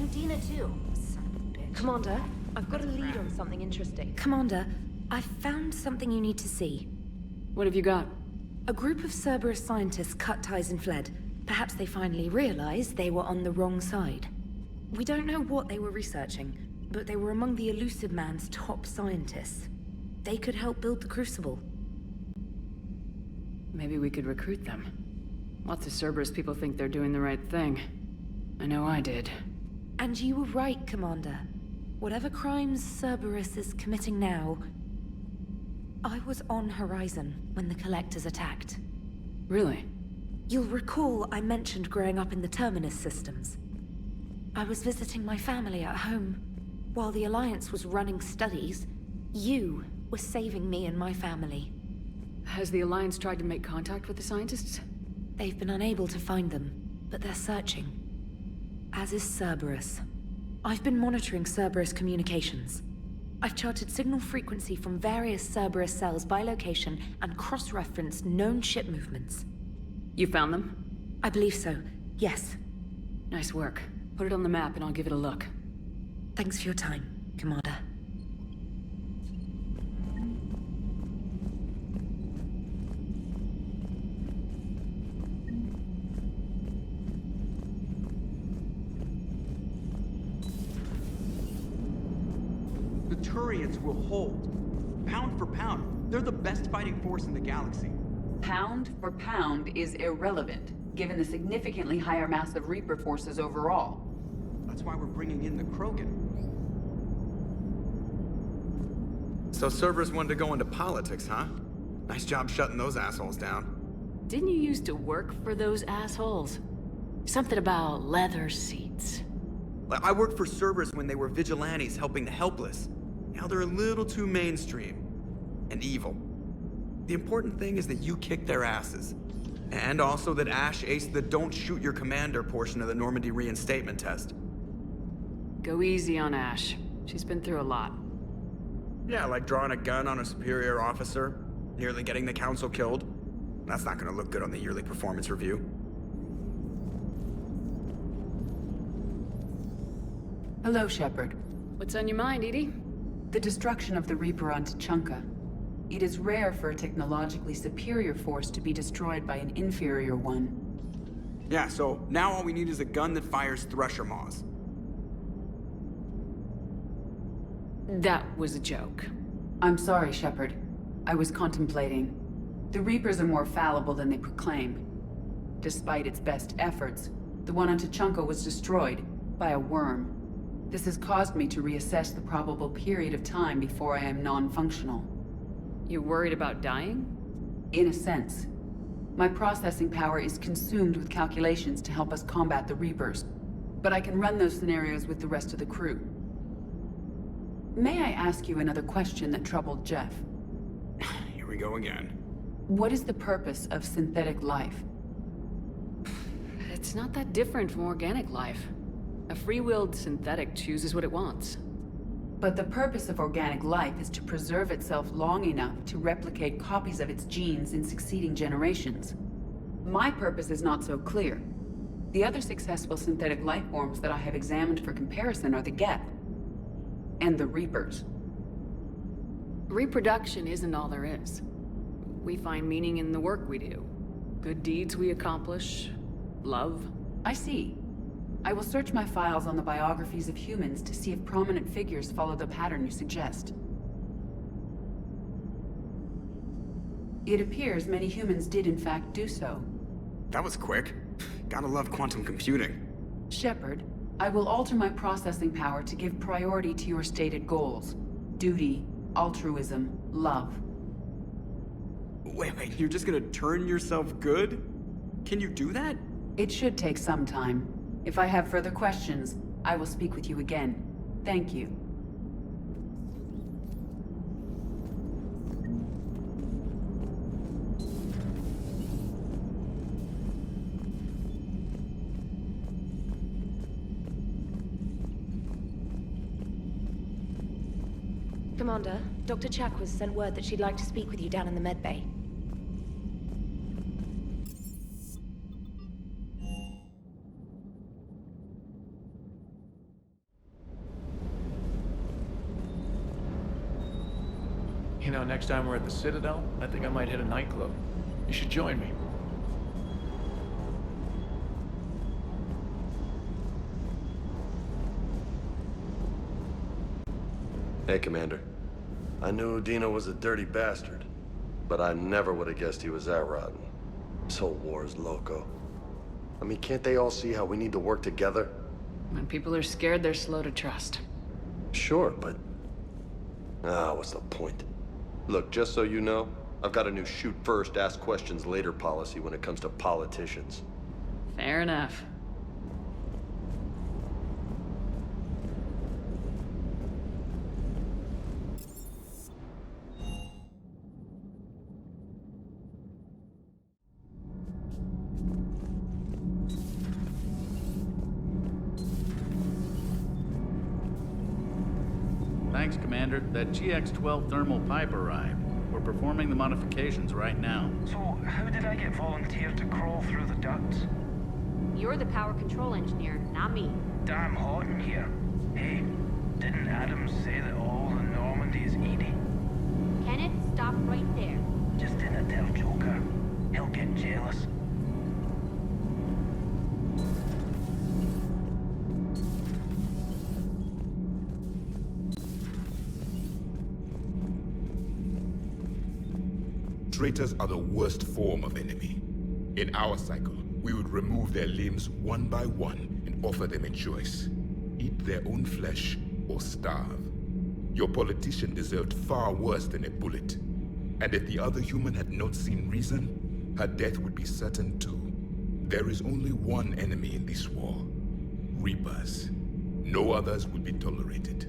and Dina too. Son of a bitch. Commander, I've got a lead on something interesting. Commander, I've found something you need to see. What have you got? A group of Cerberus scientists cut ties and fled. Perhaps they finally realized they were on the wrong side. We don't know what they were researching, but they were among the Elusive Man's top scientists. They could help build the Crucible. Maybe we could recruit them. Lots of Cerberus people think they're doing the right thing. I know I did. And you were right, Commander. Whatever crimes Cerberus is committing now, I was on Horizon when the Collectors attacked. Really? You'll recall I mentioned growing up in the Terminus systems. I was visiting my family at home. While the Alliance was running studies, you were saving me and my family. Has the Alliance tried to make contact with the scientists? They've been unable to find them, but they're searching. As is Cerberus. I've been monitoring Cerberus communications. I've charted signal frequency from various Cerberus cells by location and cross-referenced known ship movements. You found them? I believe so, yes. Nice work. Put it on the map and I'll give it a look. Thanks for your time, Commander. The Turians will hold. Pound for pound, they're the best fighting force in the galaxy. Pound for pound is irrelevant, given the significantly higher mass of Reaper forces overall. That's why we're bringing in the Krogan. So Cerberus wanted to go into politics, huh? Nice job shutting those assholes down. Didn't you used to work for those assholes? Something about leather seats. I worked for Cerberus when they were vigilantes helping the helpless. Now they're a little too mainstream. And evil. The important thing is that you kicked their asses. And also that Ash aced the don't shoot your commander portion of the Normandy reinstatement test. Go easy on Ash. She's been through a lot. Yeah, like drawing a gun on a superior officer, nearly getting the council killed. That's not gonna look good on the yearly performance review. Hello, Shepard. What's on your mind, Edie? The destruction of the Reaper on Tuchanka. It is rare for a technologically superior force to be destroyed by an inferior one. Yeah, so now all we need is a gun that fires Thresher Maws. That was a joke. I'm sorry, Shepard. I was contemplating. The Reapers are more fallible than they proclaim. Despite its best efforts, the one on Tuchanka was destroyed by a worm. This has caused me to reassess the probable period of time before I am non-functional. You worried about dying? In a sense. My processing power is consumed with calculations to help us combat the Reapers, but I can run those scenarios with the rest of the crew. May I ask you another question that troubled Jeff? Here we go again. What is the purpose of synthetic life? It's not that different from organic life. A free-willed synthetic chooses what it wants. But the purpose of organic life is to preserve itself long enough to replicate copies of its genes in succeeding generations. My purpose is not so clear. The other successful synthetic life forms that I have examined for comparison are the Geth and the Reapers. Reproduction isn't all there is. We find meaning in the work we do. Good deeds we accomplish. Love. I see. I will search my files on the biographies of humans to see if prominent figures follow the pattern you suggest. It appears many humans did in fact do so. That was quick. Gotta love quantum computing. Shepard, I will alter my processing power to give priority to your stated goals. Duty, altruism, love. Wait, you're just gonna turn yourself good? Can you do that? It should take some time. If I have further questions, I will speak with you again. Thank you. Commander, Dr. Chap has sent word that she'd like to speak with you down in the medbay. You know, next time we're at the Citadel, I think I might hit a nightclub. You should join me. Hey, Commander. I knew Dino was a dirty bastard, but I never would have guessed he was that rotten. This whole war is loco. I mean, can't they all see how we need to work together? When people are scared, they're slow to trust. Sure, but... what's the point? Look, just so you know, I've got a new shoot first, ask questions later policy when it comes to politicians. Fair enough. Thanks, Commander. That GX-12 thermal pipe arrived. We're performing the modifications right now. So, how did I get volunteered to crawl through the ducts? You're the power control engineer, not me. Damn hot in here. Hey, didn't Adams say that all in Normandy is Edie? Kenneth, stop right there. Just didn't tell Joker. He'll get jealous. Traitors are the worst form of enemy. In our cycle, we would remove their limbs one by one and offer them a choice. Eat their own flesh or starve. Your politician deserved far worse than a bullet. And if the other human had not seen reason, her death would be certain too. There is only one enemy in this war. Reapers. No others will be tolerated.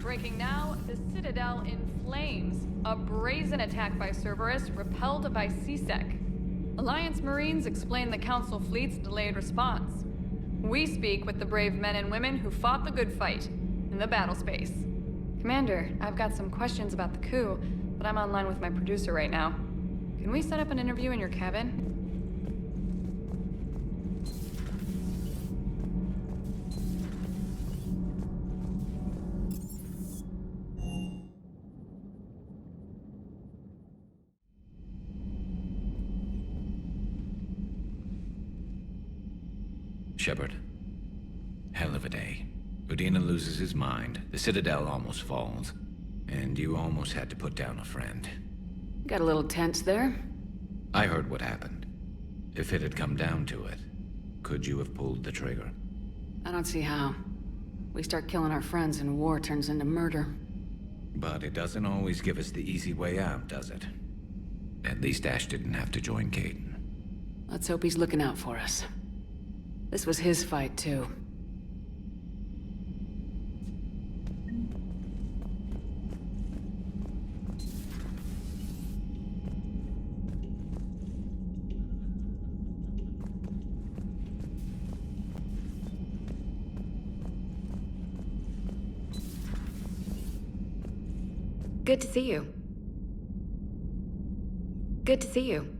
Breaking now, the Citadel in flames. A brazen attack by Cerberus, repelled by CSEC. Alliance Marines explain the Council fleet's delayed response. We speak with the brave men and women who fought the good fight in the battle space. Commander, I've got some questions about the coup, but I'm online with my producer right now. Can we set up an interview in your cabin? Shepard. Hell of a day. Udina loses his mind, the Citadel almost falls, and you almost had to put down a friend. Got a little tense there. I heard what happened. If it had come down to it, could you have pulled the trigger? I don't see how. We start killing our friends and war turns into murder. But it doesn't always give us the easy way out, does it? At least Ash didn't have to join Caden. Let's hope he's looking out for us. This was his fight, too. Good to see you. Good to see you.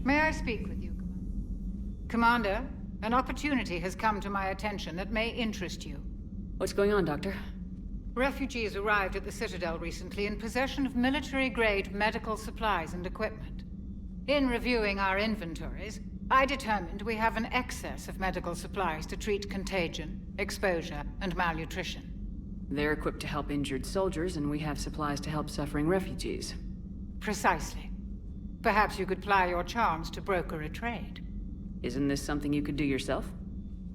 May I speak with you, Commander? An opportunity has come to my attention that may interest you. What's going on, Doctor? Refugees arrived at the Citadel recently in possession of military-grade medical supplies and equipment. In reviewing our inventories, I determined we have an excess of medical supplies to treat contagion, exposure, and malnutrition. They're equipped to help injured soldiers, and we have supplies to help suffering refugees. Precisely. Perhaps you could ply your charms to broker a trade. Isn't this something you could do yourself?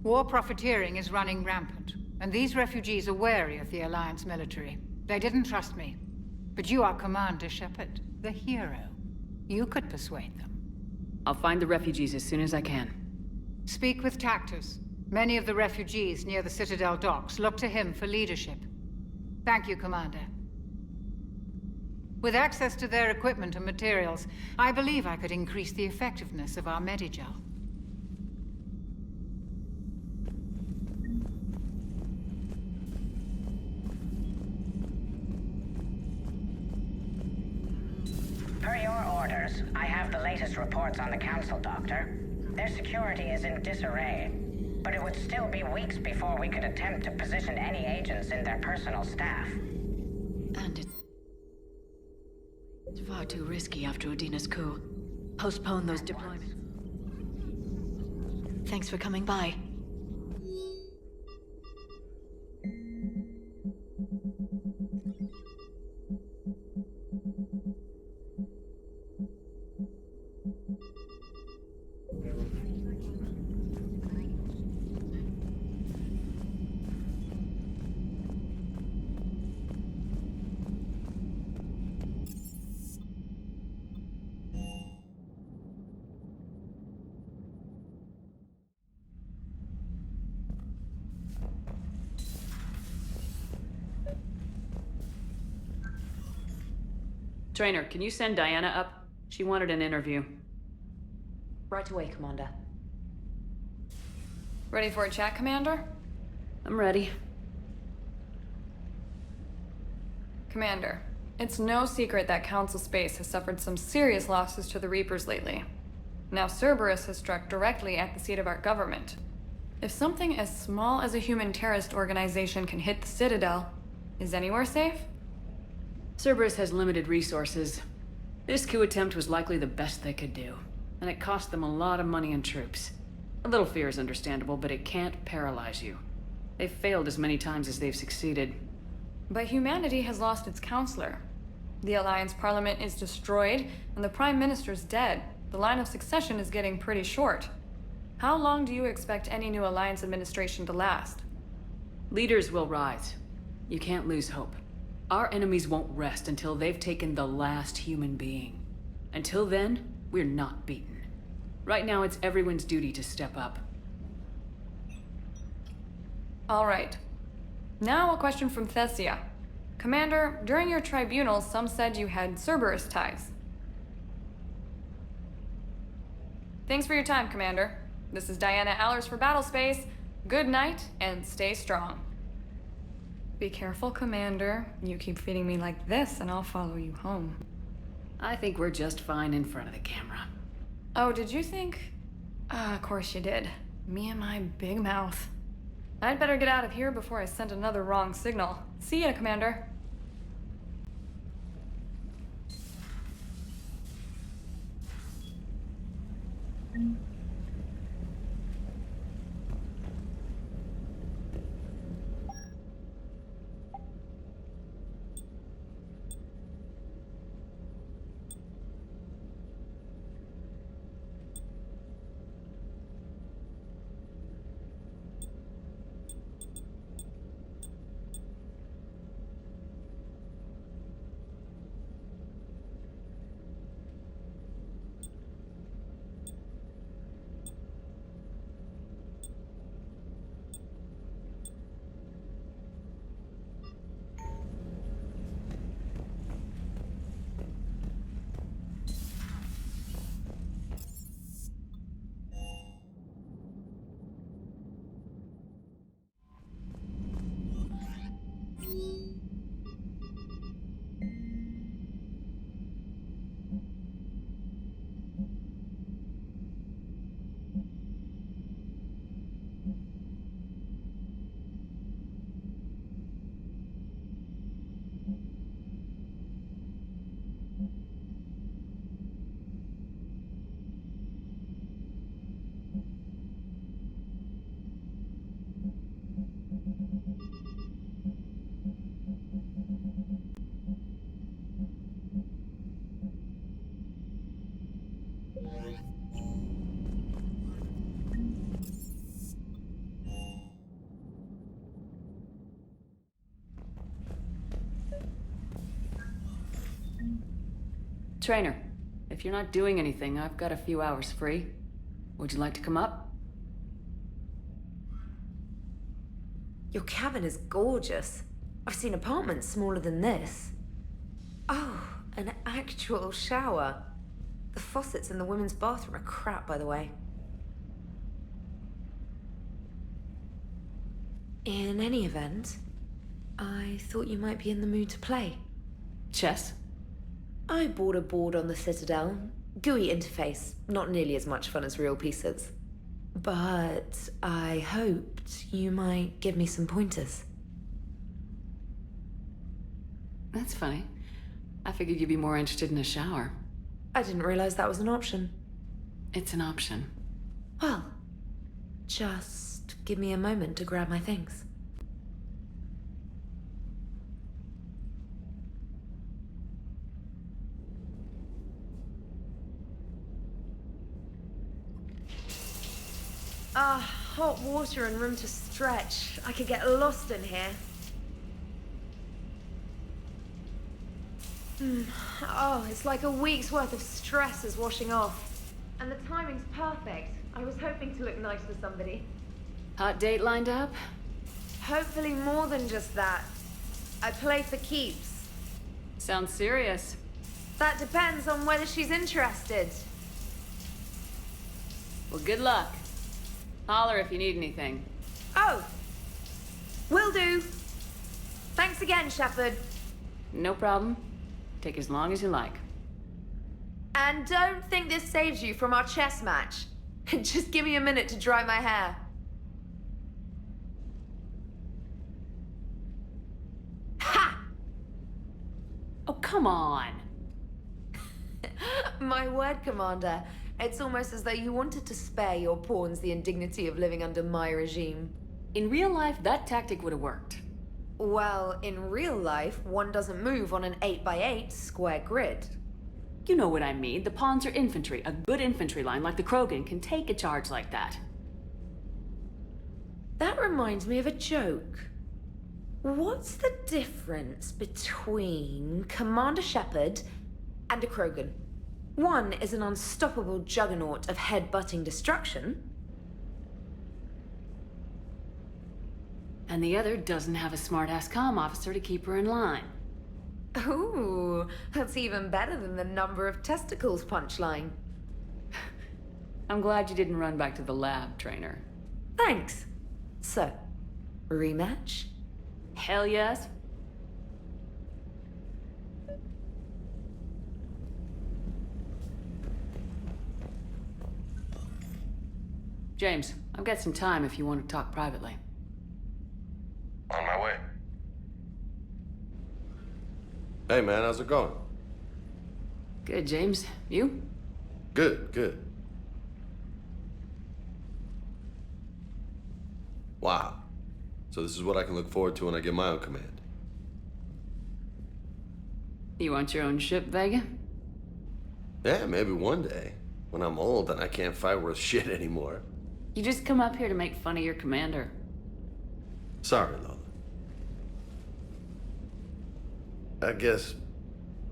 War profiteering is running rampant, and these refugees are wary of the Alliance military. They didn't trust me. But you are Commander Shepard, the hero. You could persuade them. I'll find the refugees as soon as I can. Speak with Defectors. Many of the refugees near the Citadel docks look to him for leadership. Thank you, Commander. With access to their equipment and materials, I believe I could increase the effectiveness of our Medigel. orders. I have the latest reports on the Council, Doctor. Their security is in disarray, but it would still be weeks before we could attempt to position any agents in their personal staff. And it's far too risky after Udina's coup. Postpone those deployments. Thanks for coming by. Trainer, can you send Diana up? She wanted an interview. Right away, Commander. Ready for a chat, Commander? I'm ready. Commander, it's no secret that Council Space has suffered some serious losses to the Reapers lately. Now Cerberus has struck directly at the seat of our government. If something as small as a human terrorist organization can hit the Citadel, is anywhere safe? Cerberus has limited resources. This coup attempt was likely the best they could do, and it cost them a lot of money and troops. A little fear is understandable, but it can't paralyze you. They've failed as many times as they've succeeded. But humanity has lost its counselor. The Alliance Parliament is destroyed, and the Prime Minister's dead. The line of succession is getting pretty short. How long do you expect any new Alliance administration to last? Leaders will rise. You can't lose hope. Our enemies won't rest until they've taken the last human being. Until then, we're not beaten. Right now, it's everyone's duty to step up. All right. Now a question from Thessia. Commander, during your tribunal, some said you had Cerberus ties. Thanks for your time, Commander. This is Diana Allers for Battlespace. Good night, and stay strong. Be careful, Commander. You keep feeding me like this, and I'll follow you home. I think we're just fine in front of the camera. Oh, did you think? Of course you did. Me and my big mouth. I'd better get out of here before I send another wrong signal. See ya, Commander. Trainer, if you're not doing anything, I've got a few hours free. Would you like to come up? Your cabin is gorgeous. I've seen apartments smaller than this. Oh, an actual shower. The faucets in the women's bathroom are crap, by the way. In any event, I thought you might be in the mood to play. Chess? I bought a board on the Citadel. GUI interface, not nearly as much fun as real pieces. But I hoped you might give me some pointers. That's funny. I figured you'd be more interested in a shower. I didn't realize that was an option. It's an option. Well, just give me a moment to grab my things. Hot water and room to stretch. I could get lost in here. Oh, it's like a week's worth of stress is washing off. And the timing's perfect. I was hoping to look nice for somebody. Hot date lined up? Hopefully more than just that. I play for keeps. Sounds serious. That depends on whether she's interested. Well, good luck. Holler if you need anything. Oh! Will do. Thanks again, Shepard. No problem. Take as long as you like. And don't think this saves you from our chess match. Just give me a minute to dry my hair. Ha! Oh, come on. My word, Commander. It's almost as though you wanted to spare your pawns the indignity of living under my regime. In real life, that tactic would have worked. Well, in real life, one doesn't move on an 8x8 square grid. You know what I mean. The pawns are infantry. A good infantry line like the Krogan can take a charge like that. That reminds me of a joke. What's the difference between Commander Shepard and a Krogan? One is an unstoppable juggernaut of head-butting destruction. And the other doesn't have a smart-ass comm officer to keep her in line. Ooh, that's even better than the number of testicles punchline. I'm glad you didn't run back to the lab, trainer. Thanks. So, rematch? Hell yes. James, I've got some time if you want to talk privately. On my way. Hey man, how's it going? Good, James. You? Good, good. Wow. So this is what I can look forward to when I get my own command. You want your own ship, Vega? Yeah, maybe one day. When I'm old and I can't fight worth shit anymore. You just come up here to make fun of your commander. Sorry, Lola. I guess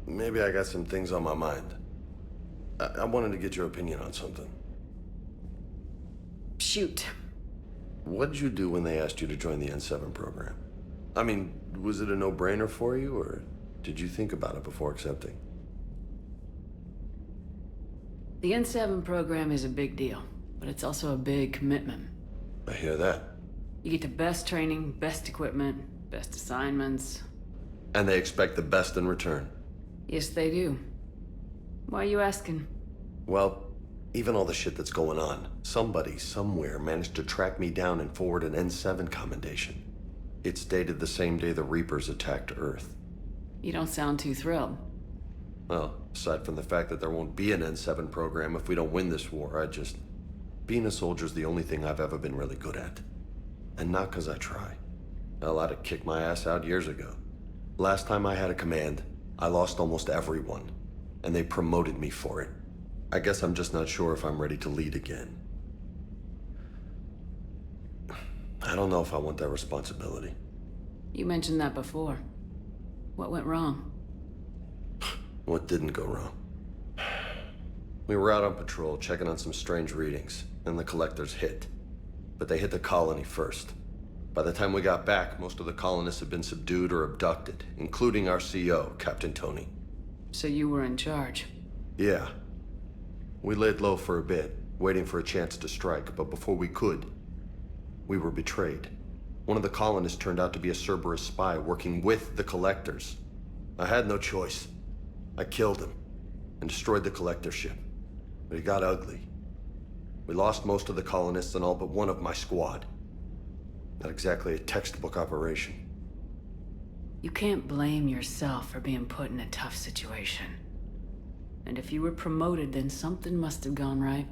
maybe I got some things on my mind. I wanted to get your opinion on something. Shoot. What'd you do when they asked you to join the N7 program? I mean, was it a no-brainer for you, or did you think about it before accepting? The N7 program is a big deal, but it's also a big commitment. I hear that. You get the best training, best equipment, best assignments. And they expect the best in return. Yes, they do. Why are you asking? Well, even all the shit that's going on, somebody, somewhere, managed to track me down and forward an N7 commendation. It's dated the same day the Reapers attacked Earth. You don't sound too thrilled. Well, aside from the fact that there won't be an N7 program if we don't win this war, being a soldier's the only thing I've ever been really good at. And not 'cause I try. Hell, I'd have kicked my ass out years ago. Last time I had a command, I lost almost everyone, and they promoted me for it. I guess I'm just not sure if I'm ready to lead again. I don't know if I want that responsibility. You mentioned that before. What went wrong? What didn't go wrong? We were out on patrol, checking on some strange readings, and the collectors hit. But they hit the colony first. By the time we got back, most of the colonists had been subdued or abducted, including our CO, Captain Tony. So you were in charge? Yeah. We laid low for a bit, waiting for a chance to strike, but before we could, we were betrayed. One of the colonists turned out to be a Cerberus spy working with the collectors. I had no choice. I killed him and destroyed the collector ship. But it got ugly. We lost most of the colonists and all but one of my squad. Not exactly a textbook operation. You can't blame yourself for being put in a tough situation. And if you were promoted, then something must have gone right.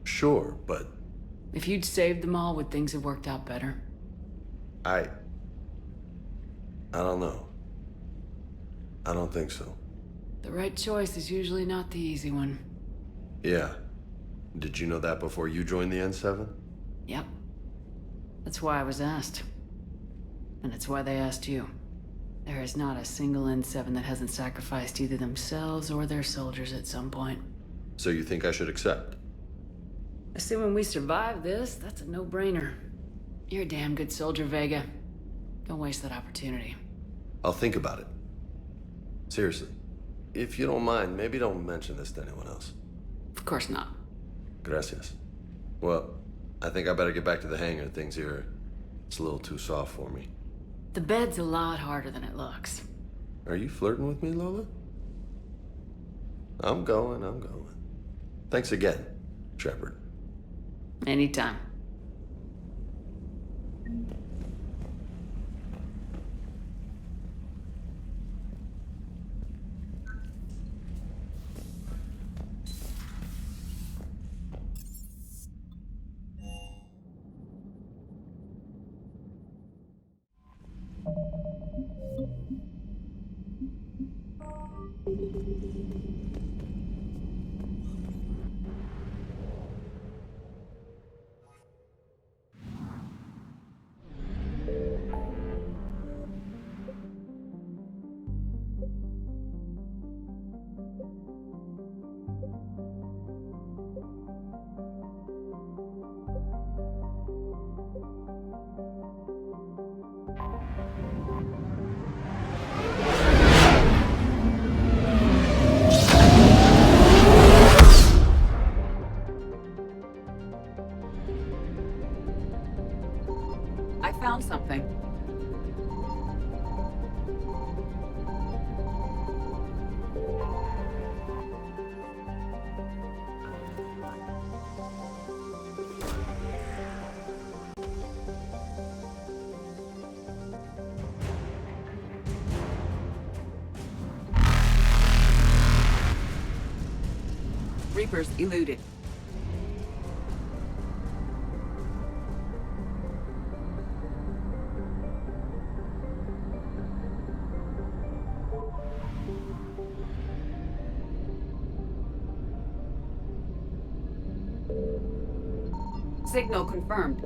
Sure, but... If you'd saved them all, would things have worked out better? I don't know. I don't think so. The right choice is usually not the easy one. Yeah. Did you know that before you joined the N7? Yep. That's why I was asked. And it's why they asked you. There is not a single N7 that hasn't sacrificed either themselves or their soldiers at some point. So you think I should accept? Assuming we survive this, that's a no-brainer. You're a damn good soldier, Vega. Don't waste that opportunity. I'll think about it. Seriously. If you don't mind, maybe don't mention this to anyone else. Of course not. Gracias. Well, I think I better get back to the hangar. Things here, it's a little too soft for me. The bed's a lot harder than it looks. Are you flirting with me, Lola? I'm going. Thanks again, Shepard. Anytime. I found something. Reapers eluded. Signal confirmed.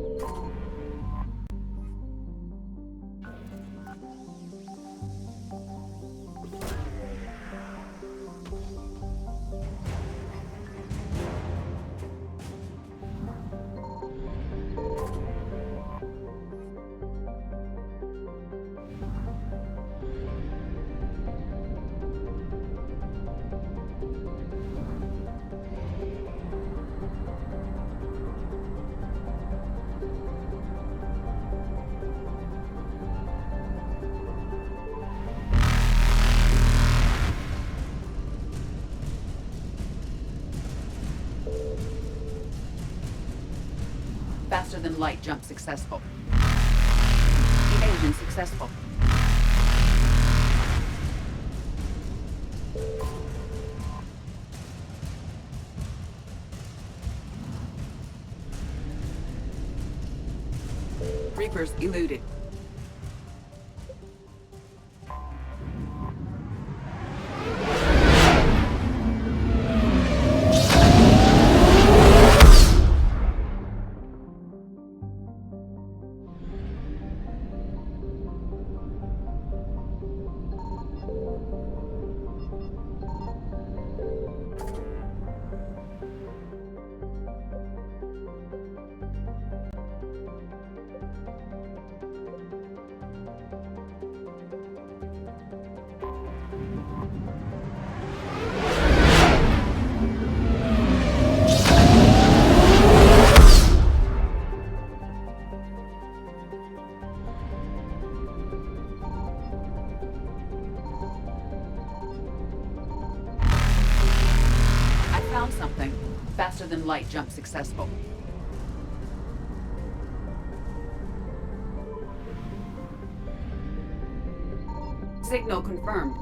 Faster than light jump successful. Evasion successful. Reapers eluded. something. Faster than light jump successful. Signal confirmed.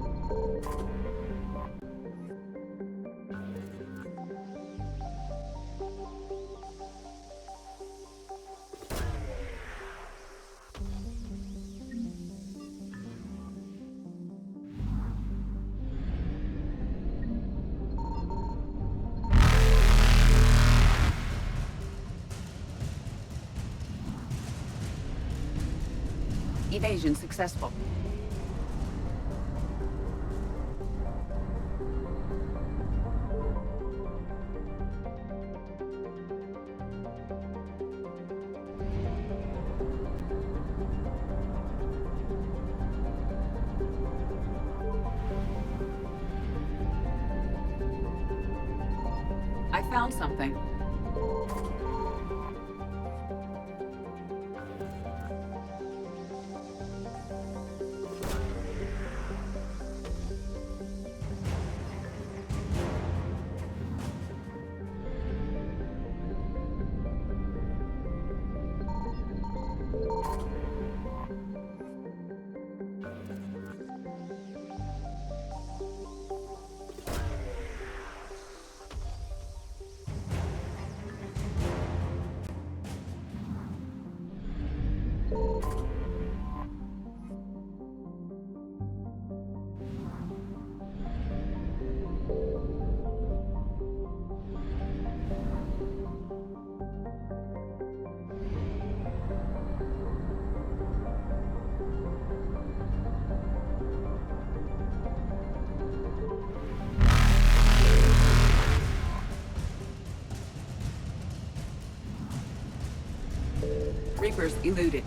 Evasion successful. I found something. Reapers eluded.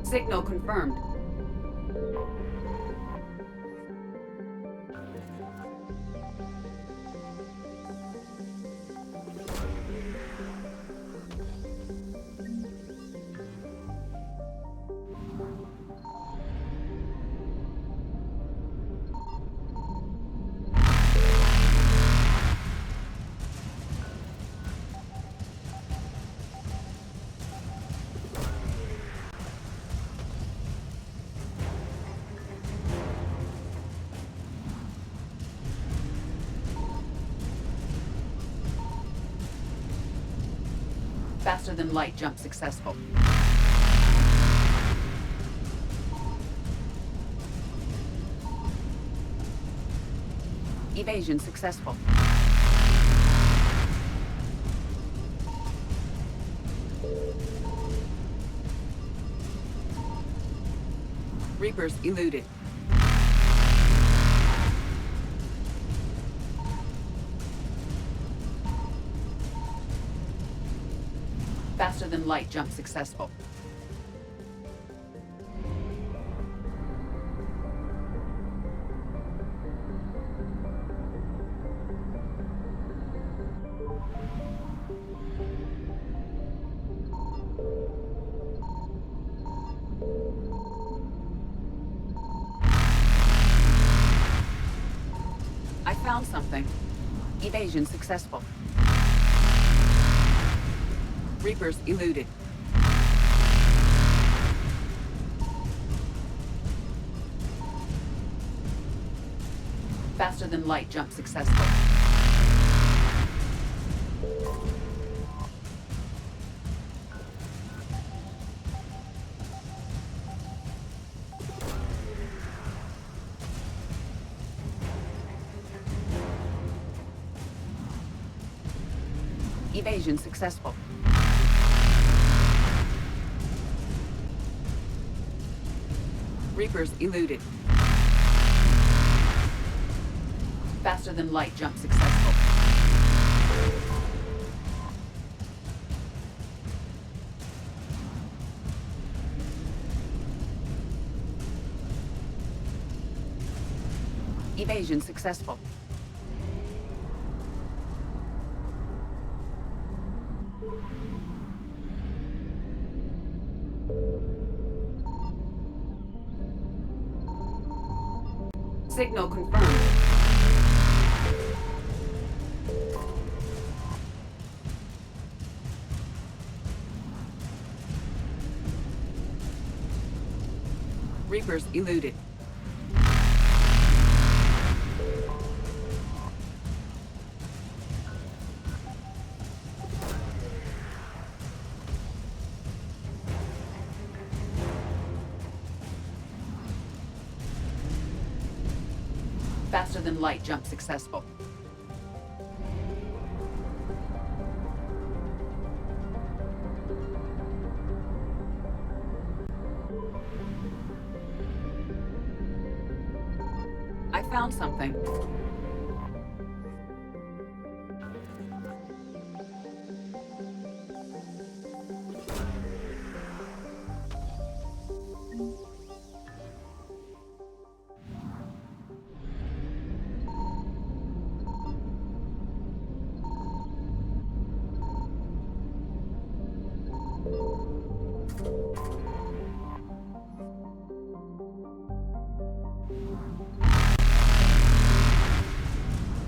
Signal confirmed. Faster than light jump successful. Evasion successful. Reapers eluded. Faster than light jump successful. found something. Evasion successful. Reapers eluded. Faster than light jump successful. Evasion successful. Reapers eluded. Faster than light jump successful. Evasion successful. Signal confirmed. Reapers eluded. Faster than light jump successful. I found something.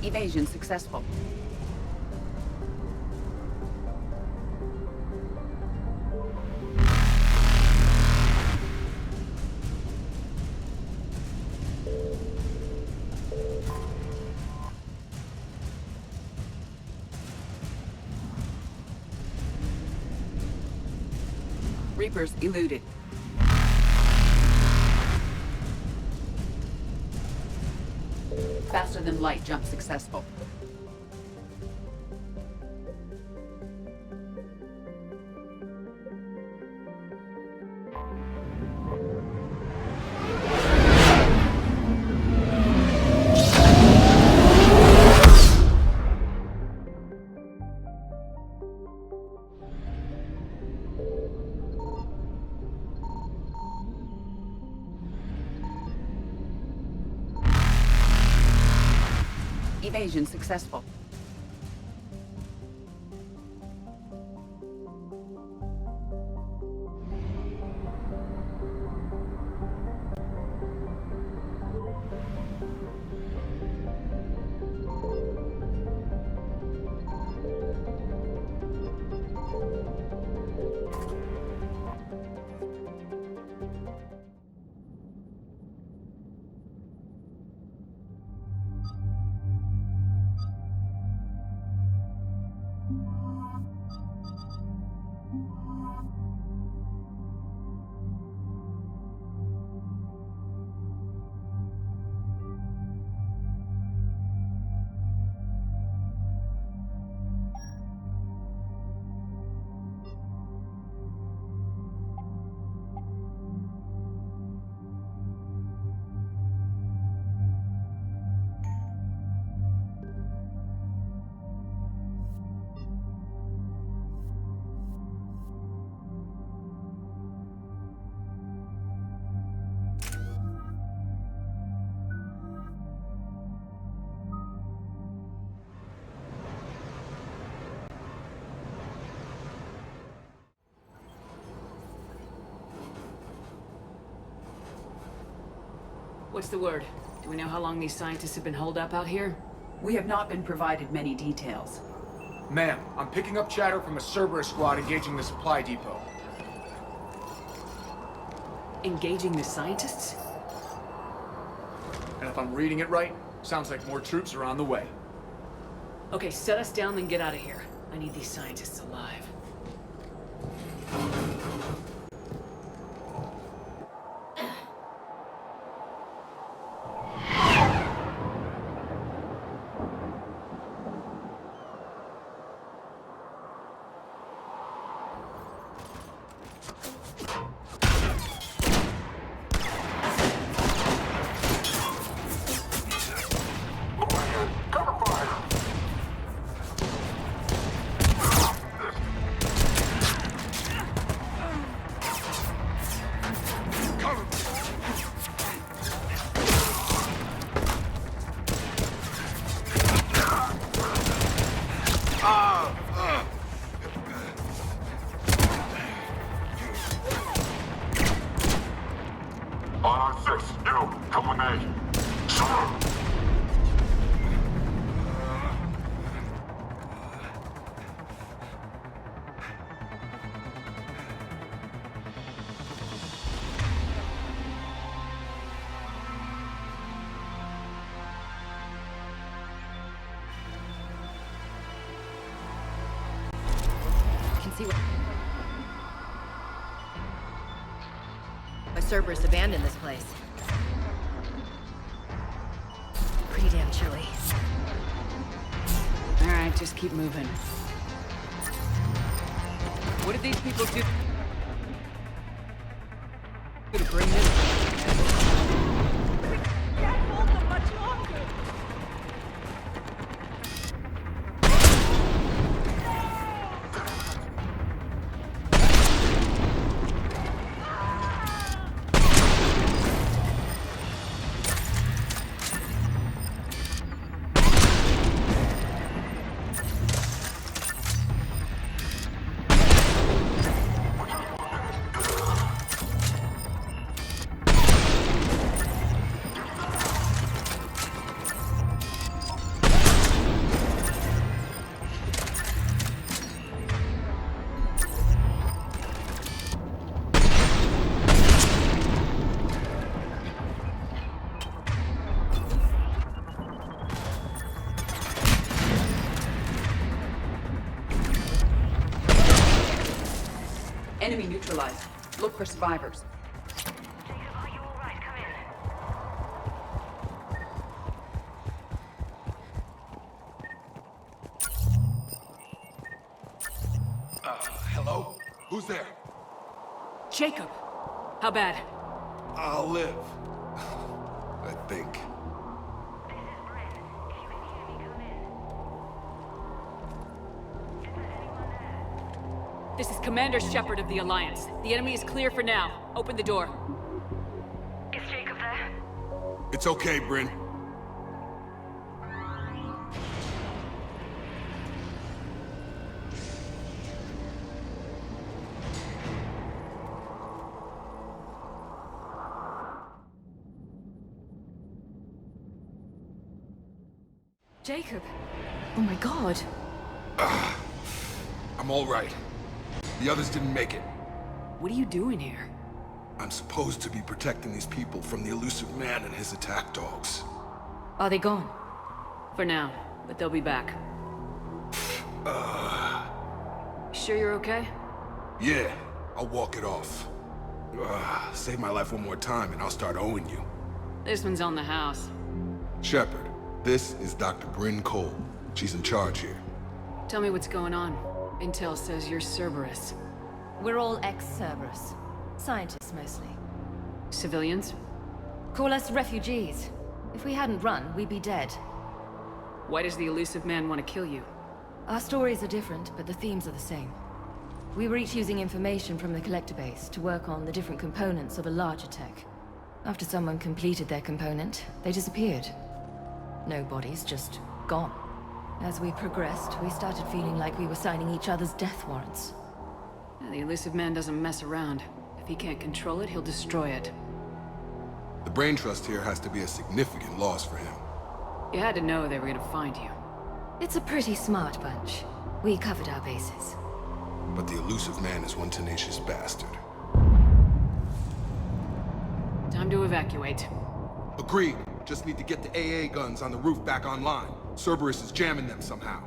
Evasion successful. Reapers eluded. Faster than light jump successful. Evasion successful. What's the word? Do we know how long these scientists have been holed up out here? We have not been provided many details. Ma'am, I'm picking up chatter from a Cerberus squad engaging the supply depot. Engaging the scientists? And if I'm reading it right, sounds like more troops are on the way. Okay, set us down, then get out of here. I need these scientists alive. Why Cerberus abandoned this place. Pretty damn chilly. Alright, just keep moving. What did these people do to bring this? We can't hold them much longer. Enemy neutralized. Look for survivors. Hello? Who's there? Jacob! How bad? I'll live. I think. This is Commander Shepard of the Alliance. The enemy is clear for now. Open the door. Is Jacob there? It's okay, Bryn. Jacob! Oh my god. I'm all right. The others didn't make it. What are you doing here? I'm supposed to be protecting these people from the elusive man and his attack dogs. Are they gone? For now, but they'll be back. Sure you're okay? Yeah, I'll walk it off. Save my life one more time and I'll start owing you. This one's on the house. Shepard, this is Dr. Bryn Cole. She's in charge here. Tell me what's going on. Intel says you're Cerberus. We're all ex-Cerberus. Scientists, mostly. Civilians? Call us refugees. If we hadn't run, we'd be dead. Why does the elusive man want to kill you? Our stories are different, but the themes are the same. We were each using information from the collector base to work on the different components of a larger tech. After someone completed their component, they disappeared. No bodies, just gone. As we progressed, we started feeling like we were signing each other's death warrants. The elusive man doesn't mess around. If he can't control it, he'll destroy it. The brain trust here has to be a significant loss for him. You had to know they were gonna find you. It's a pretty smart bunch. We covered our bases. But the elusive man is one tenacious bastard. Time to evacuate. Agreed. Just need to get the AA guns on the roof back online. Cerberus is jamming them somehow.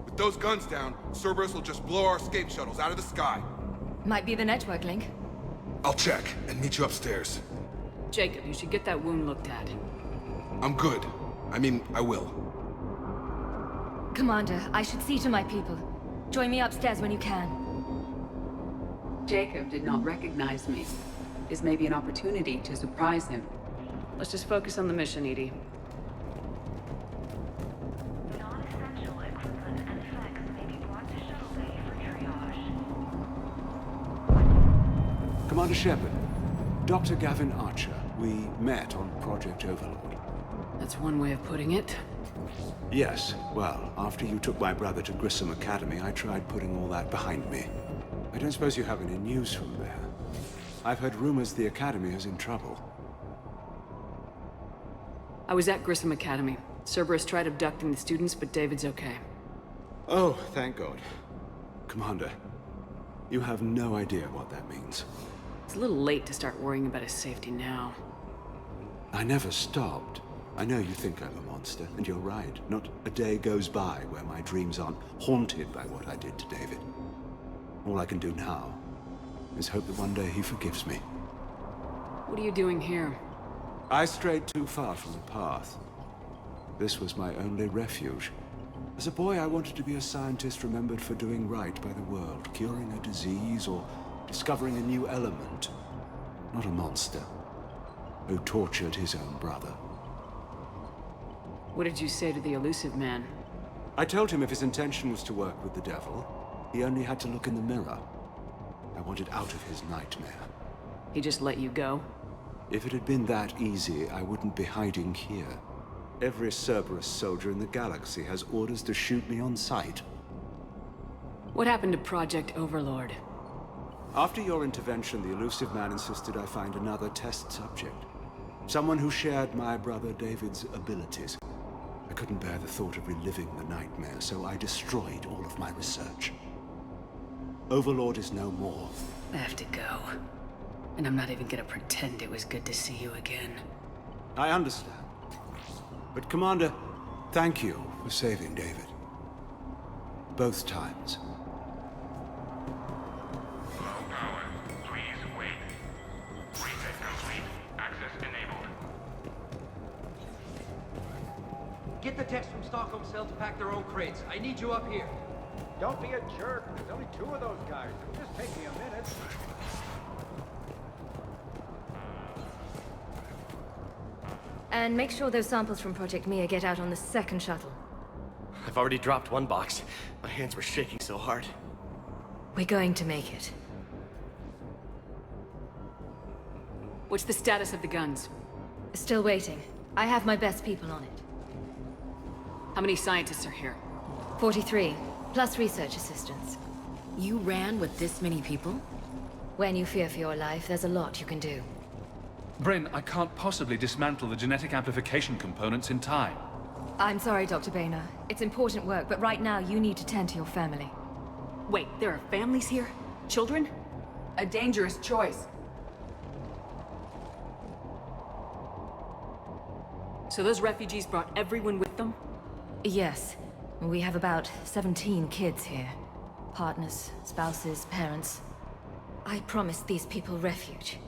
With those guns down, Cerberus will just blow our escape shuttles out of the sky. Might be the network link. I'll check and meet you upstairs. Jacob, you should get that wound looked at. I'm good. I mean, I will. Commander, I should see to my people. Join me upstairs when you can. Jacob did not recognize me. This may be an opportunity to surprise him. Let's just focus on the mission, Edie. Non-essential equipment and effects may be brought to shuttle bay for triage. Commander Shepard, Dr. Gavin Archer. We met on Project Overlord. That's one way of putting it. Yes, well, after you took my brother to Grissom Academy, I tried putting all that behind me. I don't suppose you have any news from there. I've heard rumors the Academy is in trouble. I was at Grissom Academy. Cerberus tried abducting the students, but David's okay. Oh, thank God. Commander, you have no idea what that means. It's a little late to start worrying about his safety now. I never stopped. I know you think I'm a monster, and you're right. Not a day goes by where my dreams aren't haunted by what I did to David. All I can do now is hope that one day he forgives me. What are you doing here? I strayed too far from the path. This was my only refuge. As a boy, I wanted to be a scientist remembered for doing right by the world, curing a disease or discovering a new element. Not a monster who tortured his own brother. What did you say to the elusive man? I told him if his intention was to work with the devil, he only had to look in the mirror. I wanted out of his nightmare. He just let you go? If it had been that easy, I wouldn't be hiding here. Every Cerberus soldier in the galaxy has orders to shoot me on sight. What happened to Project Overlord? After your intervention, the elusive man insisted I find another test subject. Someone who shared my brother David's abilities. I couldn't bear the thought of reliving the nightmare, so I destroyed all of my research. Overlord is no more. I have to go. And I'm not even gonna pretend it was good to see you again. I understand. But Commander, thank you for saving David. Both times. Low power. Please wait. Reset complete. Access enabled. Get the techs from Stockholm Cell to pack their own crates. I need you up here. Don't be a jerk. There's only 2 of those guys. It'll just take me a minute. And make sure those samples from Project Mia get out on the second shuttle. I've already dropped one box. My hands were shaking so hard. We're going to make it. What's the status of the guns? Still waiting. I have my best people on it. How many scientists are here? 43, plus research assistants. You ran with this many people? When you fear for your life, there's a lot you can do. Bryn, I can't possibly dismantle the genetic amplification components in time. I'm sorry, Dr. Boehner. It's important work, but right now you need to tend to your family. Wait, there are families here? Children? A dangerous choice. So those refugees brought everyone with them? Yes. We have about 17 kids here. Partners, spouses, parents. I promised these people refuge.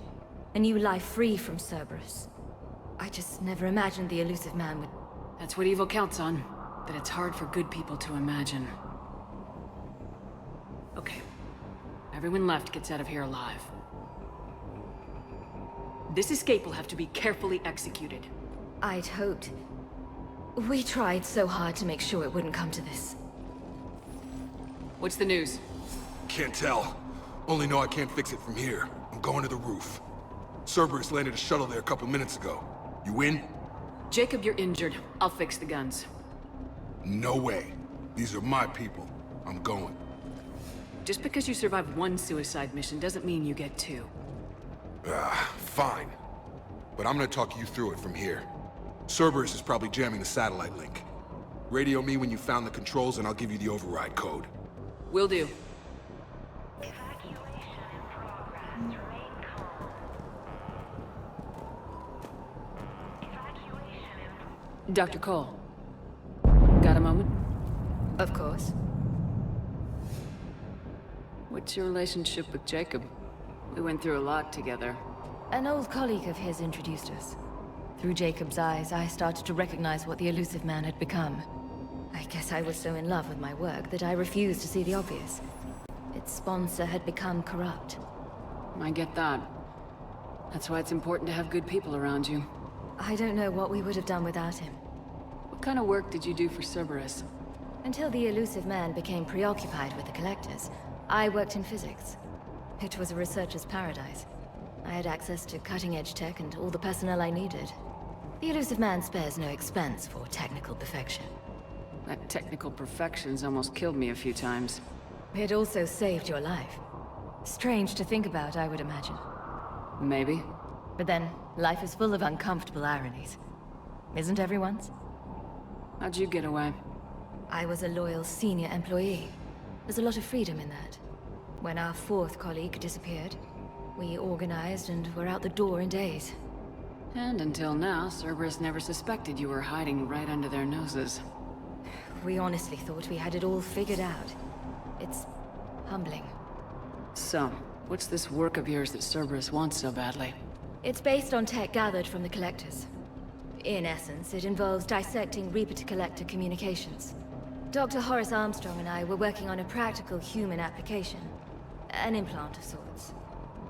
A new life free from Cerberus. I just never imagined the elusive man would... That's what evil counts on. That it's hard for good people to imagine. Okay. Everyone left gets out of here alive. This escape will have to be carefully executed. I'd hoped. We tried so hard to make sure it wouldn't come to this. What's the news? Can't tell. Only know I can't fix it from here. I'm going to the roof. Cerberus landed a shuttle there a couple minutes ago. You in? Jacob, you're injured. I'll fix the guns. No way. These are my people. I'm going. Just because you survived one suicide mission doesn't mean you get 2. Fine. But I'm gonna talk you through it from here. Cerberus is probably jamming the satellite link. Radio me when you found the controls and I'll give you the override code. Will do. Dr. Cole. Got a moment? Of course. What's your relationship with Jacob? We went through a lot together. An old colleague of his introduced us. Through Jacob's eyes, I started to recognize what the elusive man had become. I guess I was so in love with my work that I refused to see the obvious. Its sponsor had become corrupt. I get that. That's why it's important to have good people around you. I don't know what we would have done without him. What kind of work did you do for Cerberus? Until the elusive man became preoccupied with the Collectors, I worked in physics. It was a researcher's paradise. I had access to cutting-edge tech and all the personnel I needed. The elusive man spares no expense for technical perfection. That technical perfection's almost killed me a few times. It also saved your life. Strange to think about, I would imagine. Maybe. But then, life is full of uncomfortable ironies. Isn't everyone's? How'd you get away? I was a loyal senior employee. There's a lot of freedom in that. When our fourth colleague disappeared, we organized and were out the door in days. And until now, Cerberus never suspected you were hiding right under their noses. We honestly thought we had it all figured out. It's humbling. So, what's this work of yours that Cerberus wants so badly? It's based on tech gathered from the Collectors. In essence, it involves dissecting Reaper-to-Collector communications. Dr. Horace Armstrong and I were working on a practical human application. An implant of sorts.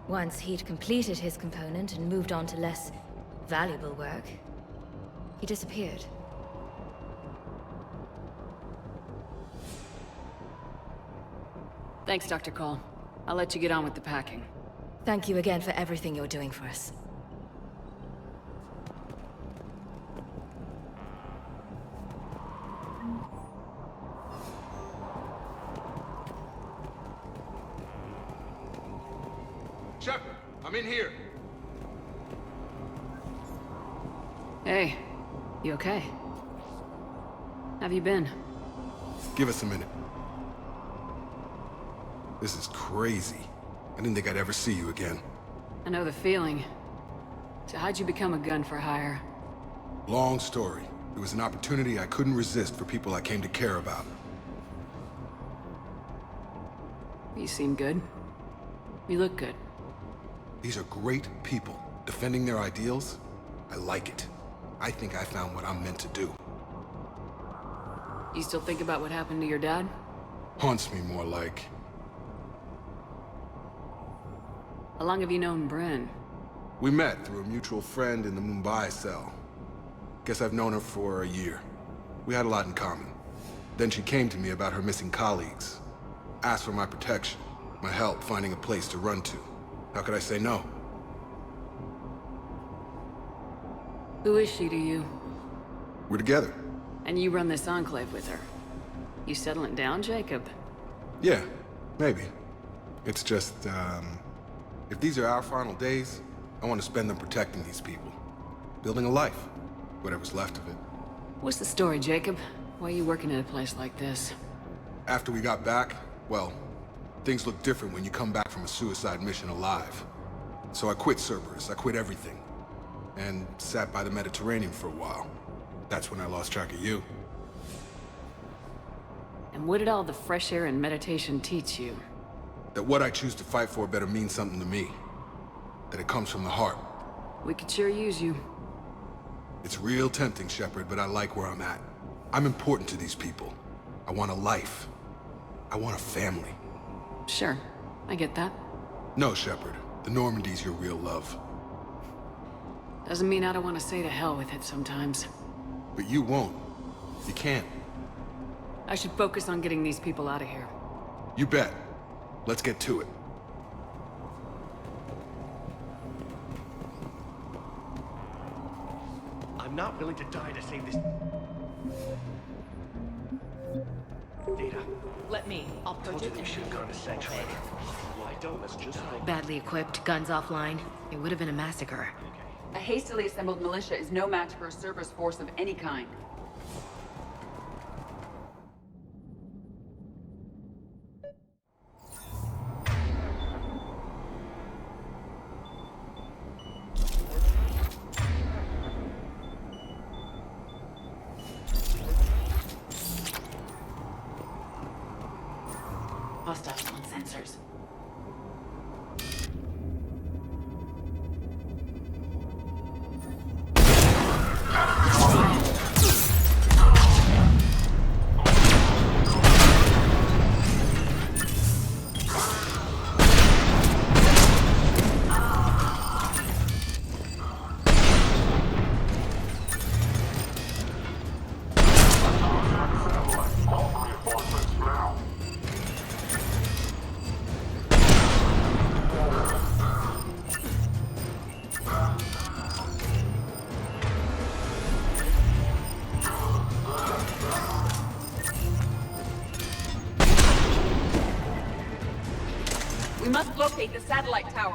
Once he'd completed his component and moved on to less valuable work, he disappeared. Thanks, Dr. Cole. I'll let you get on with the packing. Thank you again for everything you're doing for us. Shepard, I'm in here. Hey, you okay? Have you been? Give us a minute. This is crazy. I didn't think I'd ever see you again. I know the feeling. So how'd you become a gun for hire? Long story. It was an opportunity I couldn't resist for people I came to care about. You seem good. You look good. These are great people. Defending their ideals, I like it. I think I found what I'm meant to do. You still think about what happened to your dad? Haunts me more like. How long have you known Bryn? We met through a mutual friend in the Mumbai cell. Guess I've known her for a year. We had a lot in common. Then she came to me about her missing colleagues. Asked for my protection, my help finding a place to run to. How could I say no? Who is she to you? We're together. And you run this enclave with her. You settling down, Jacob? Yeah, maybe. It's just, if these are our final days, I want to spend them protecting these people. Building a life. Whatever's left of it. What's the story, Jacob? Why are you working at a place like this? After we got back, well, things look different when you come back from a suicide mission alive. So I quit Cerberus, I quit everything. And sat by the Mediterranean for a while. That's when I lost track of you. And what did all the fresh air and meditation teach you? That what I choose to fight for better mean something to me. That it comes from the heart. We could sure use you. It's real tempting, Shepard, but I like where I'm at. I'm important to these people. I want a life. I want a family. Sure, I get that. No, Shepard. The Normandy's your real love. Doesn't mean I don't want to say to hell with it sometimes. But you won't. You can't. I should focus on getting these people out of here. You bet. Let's get to it. I'm not willing to die to save this data. Let me. I'll Told purge you it that we and should have gone to Sanctuary. Well, I don't. Let's just hope. badly equipped, guns offline. It would have been a massacre. A hastily assembled militia is no match for a Cerberus force of any kind. Hostiles on sensors. We must locate the satellite tower.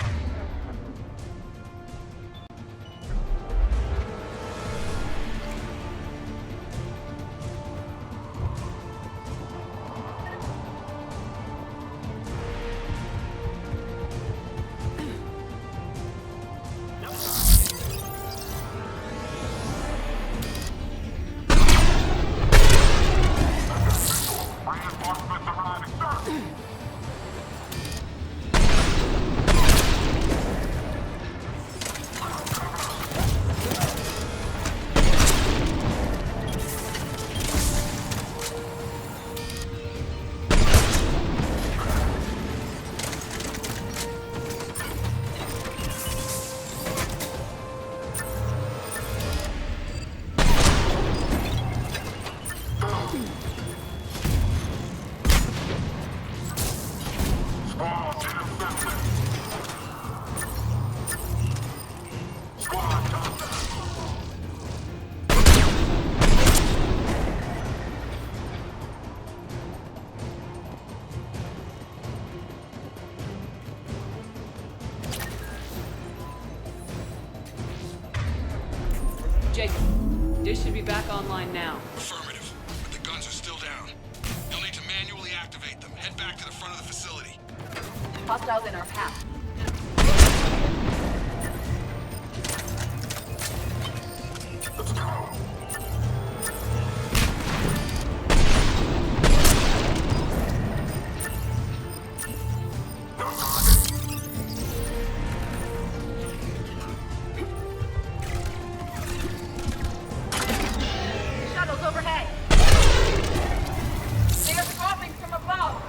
Jacob, dish should be back online now. Affirmative, but the guns are still down. You'll need to manually activate them. Head back to the front of the facility. Hostiles in our path. Let's go. Shuttles overhead. They are dropping from above.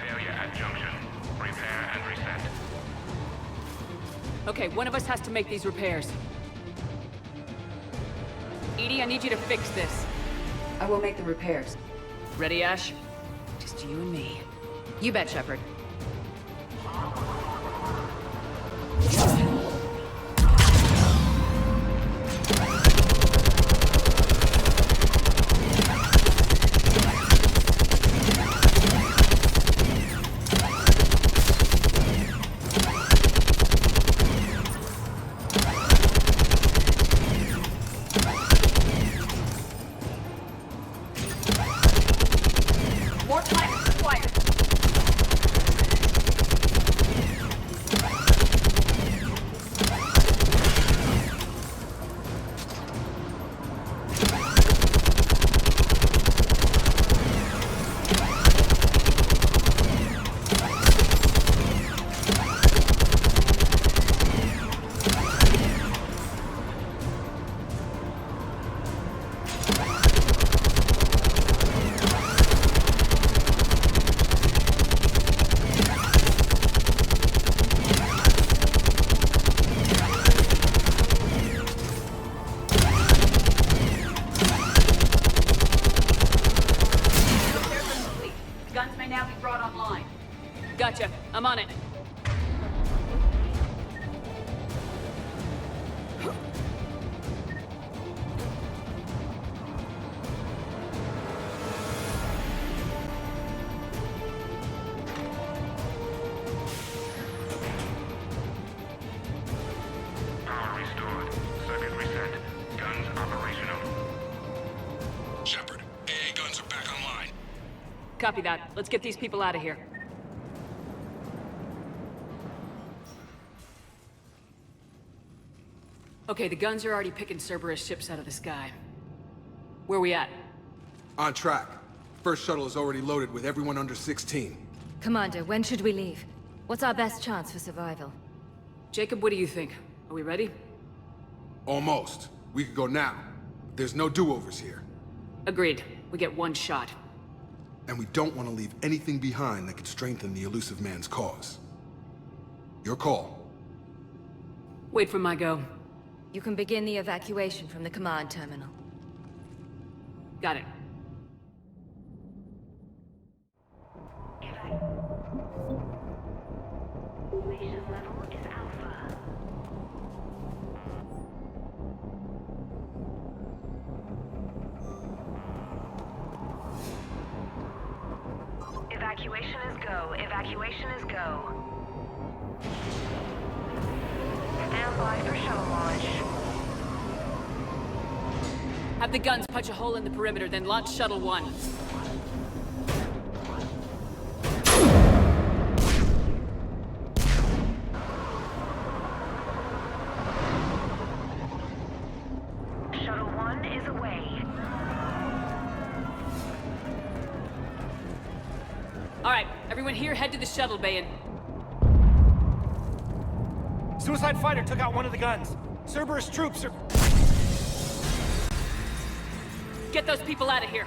Failure at junction. Repair and reset. Okay, one of us has to make these repairs. Edie, I need you to fix this. I will make the repairs. Ready, Ash? Just you and me. You bet, Shepard. More time is required. Guns may now be brought online. Gotcha. I'm on it. Power restored. Circuit reset. Guns operational. Shepard, AA guns are back online. Copy that. Let's get these people out of here. Okay, the guns are already picking Cerberus ships out of the sky. Where we at? On track. First shuttle is already loaded with everyone under 16. Commander, when should we leave? What's our best chance for survival? Jacob, what do you think? Are we ready? Almost. We could go now. There's no do-overs here. Agreed. We get one shot. And we don't want to leave anything behind that could strengthen the elusive man's cause. Your call. Wait for my go. You can begin the evacuation from the command terminal. Got it. Evacuation level is Alpha. Evacuation is go. Evacuation is go. Stand by for shuttle launch. Have the guns punch a hole in the perimeter, then launch Shuttle 1. Shuttle 1 is away. Alright, everyone here head to the shuttle bay and... Suicide fighter took out one of the guns. Cerberus troops are... Get those people out of here.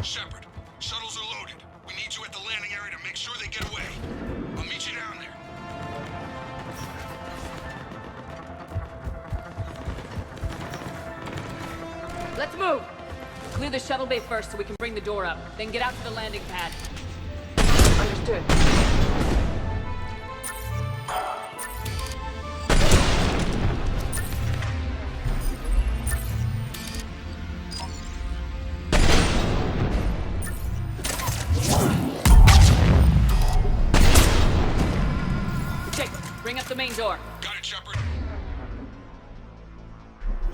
Shepard, shuttles are loaded. We need you at the landing area to make sure they get away. I'll meet you down there. Let's move! Clear the shuttle bay first so we can bring the door up. Then get out to the landing pad. Understood. Jake, bring up the main door. Got it, Shepard.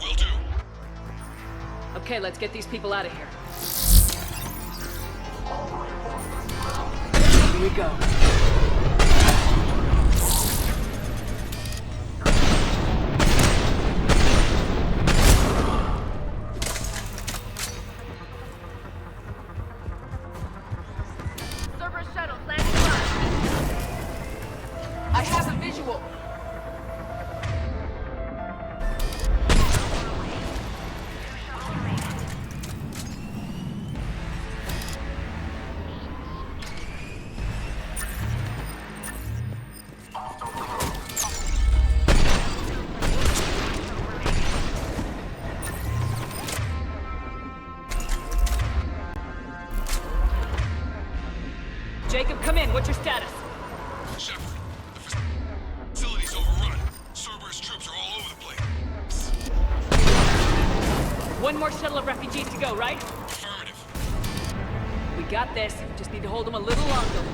Will do. Okay, let's get these people out of here. Here we go. come in. What's your status? Shepard, the facility's overrun. Cerberus troops are all over the place. One more shuttle of refugees to go, right? Affirmative. We got this. Just need to hold them a little longer.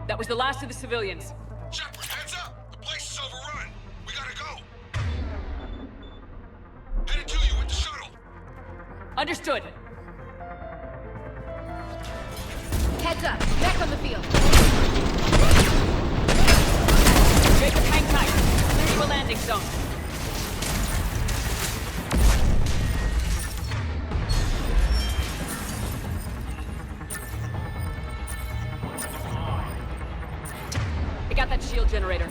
That was the last of the civilians. Shepard, heads up! The place is overrun! We gotta go! Headed to you with the shuttle! Understood. Heads up! Back on the field! Jacob, hang tight. Clear to a landing zone. I got that shield generator.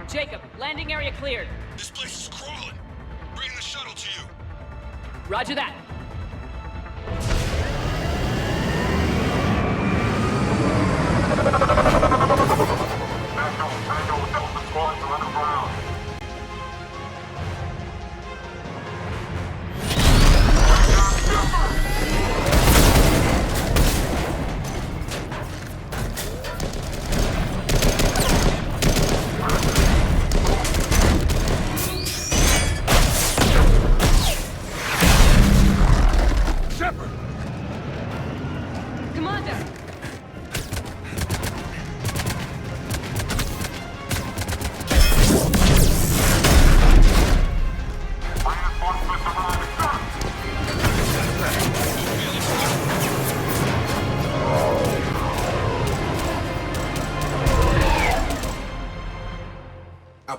Jacob, landing area cleared. This place is crawling. Bring the shuttle to you. Roger that.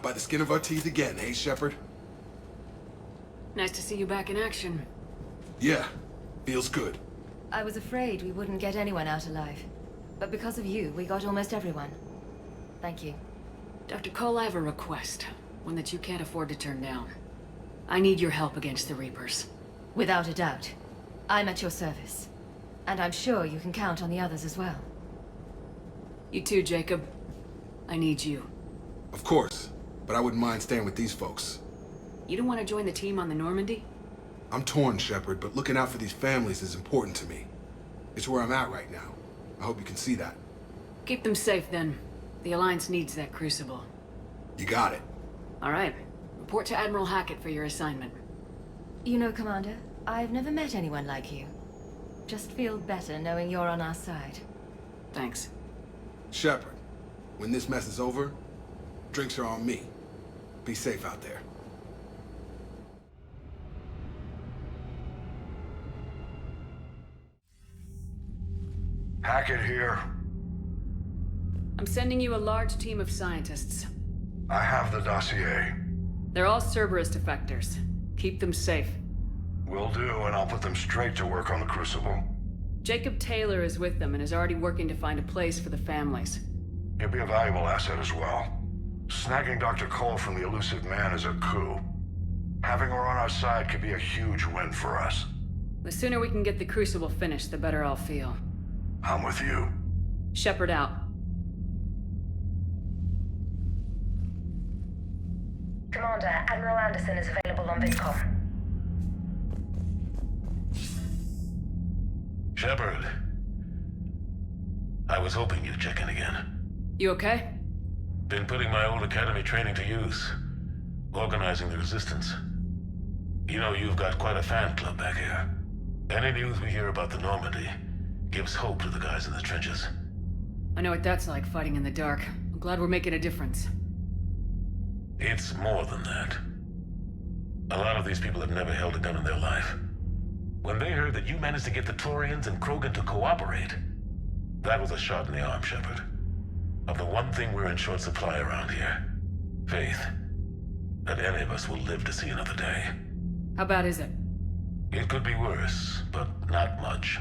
By the skin of our teeth again, hey, Shepard? Nice to see you back in action. Yeah, feels good. I was afraid we wouldn't get anyone out alive. But because of you, we got almost everyone. Thank you. Dr. Cole, I have a request. One that you can't afford to turn down. I need your help against the Reapers. Without a doubt. I'm at your service. And I'm sure you can count on the others as well. You too, Jacob. I need you. Of course. But I wouldn't mind staying with these folks. You don't want to join the team on the Normandy? I'm torn, Shepard, but looking out for these families is important to me. It's where I'm at right now. I hope you can see that. Keep them safe, then. The Alliance needs that crucible. You got it. All right. Report to Admiral Hackett for your assignment. You know, Commander, I've never met anyone like you. Just feel better knowing you're on our side. Thanks. Shepard, when this mess is over, drinks are on me. Be safe out there. Hackett here. I'm sending you a large team of scientists. I have the dossier. They're all Cerberus defectors. Keep them safe. Will do, and I'll put them straight to work on the Crucible. Jacob Taylor is with them and is already working to find a place for the families. He'll be a valuable asset as well. Snagging Dr. Cole from the elusive man is a coup. Having her on our side could be a huge win for us. The sooner we can get the Crucible finished, the better I'll feel. I'm with you. Shepard out. Commander, Admiral Anderson is available on VidCom. Shepard. I was hoping you'd check in again. You okay? Been putting my old academy training to use. Organizing the resistance. You know, you've got quite a fan club back here. Any news we hear about the Normandy gives hope to the guys in the trenches. I know what that's like, fighting in the dark. I'm glad we're making a difference. It's more than that. A lot of these people have never held a gun in their life. When they heard that you managed to get the Turians and Krogan to cooperate, that was a shot in the arm, Shepard. Of the one thing we're in short supply around here. Faith. That any of us will live to see another day. How bad is it? It could be worse, but not much.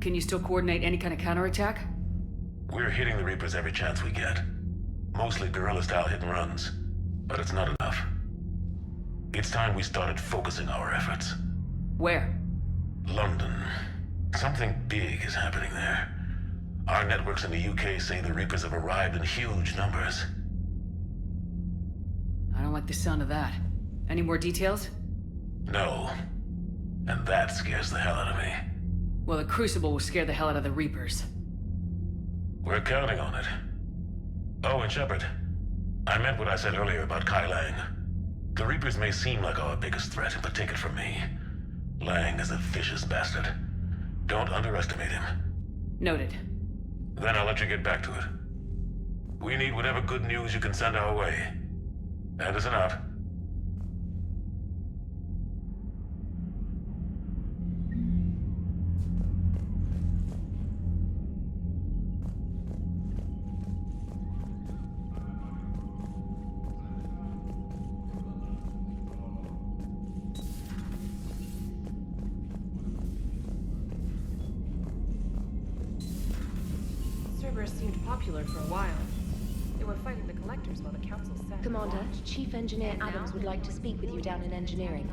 Can you still coordinate any kind of counterattack? We're hitting the Reapers every chance we get. Mostly guerrilla-style hit-and-runs, but it's not enough. It's time we started focusing our efforts. Where? London. Something big is happening there. Our networks in the UK say the Reapers have arrived in huge numbers. I don't like the sound of that. Any more details? No. And that scares the hell out of me. Well, the Crucible will scare the hell out of the Reapers. We're counting on it. Oh, and Shepard, I meant what I said earlier about Kai Lang. The Reapers may seem like our biggest threat, but take it from me. Lang is a vicious bastard. Don't underestimate him. Noted. Then I'll let you get back to it. We need whatever good news you can send our way. Anderson out. Cerberus seemed popular for a while. They were fighting the Collectors while the Council sat. Commander, Chief Engineer Adams would like to speak with you down in engineering.